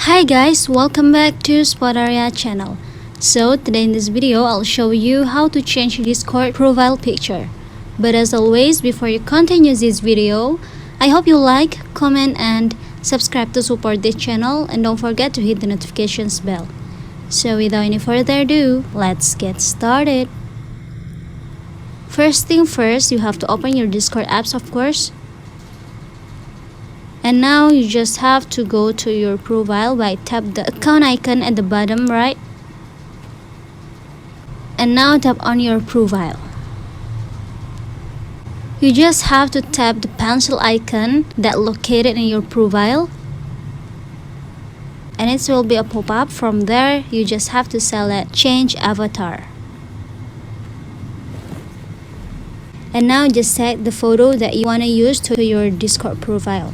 Hi guys, welcome back to Spotaria channel. So today in this video, I'll show you how to change your Discord profile picture. But as always, before you continue this video, I hope you like, comment and subscribe to support this channel, and don't forget to hit the notifications bell. So without any further ado, let's get started. First thing first, you have to open your Discord apps, of course. And now you just have to go to your profile by tap the account icon at the bottom right. And now tap on your profile. You just have to tap the pencil icon that located in your profile. And it will be a pop-up. From there, you just have to select change avatar. And now just set the photo that you want to use to your Discord profile.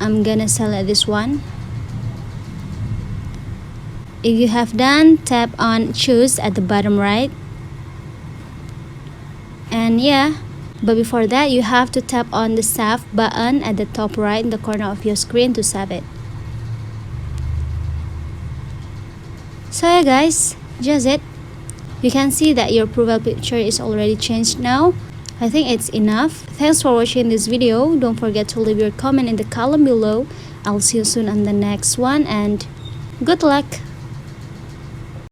I'm gonna select this one. If you have done, tap on choose at the bottom right. And but before that, you have to tap on the save button at the top right in the corner of your screen to save it. So guys, just it. You can see that your profile picture is already changed now. I think it's enough. Thanks for watching this video. Don't forget to leave your comment in the column below. I'll see you soon on the next one and good luck.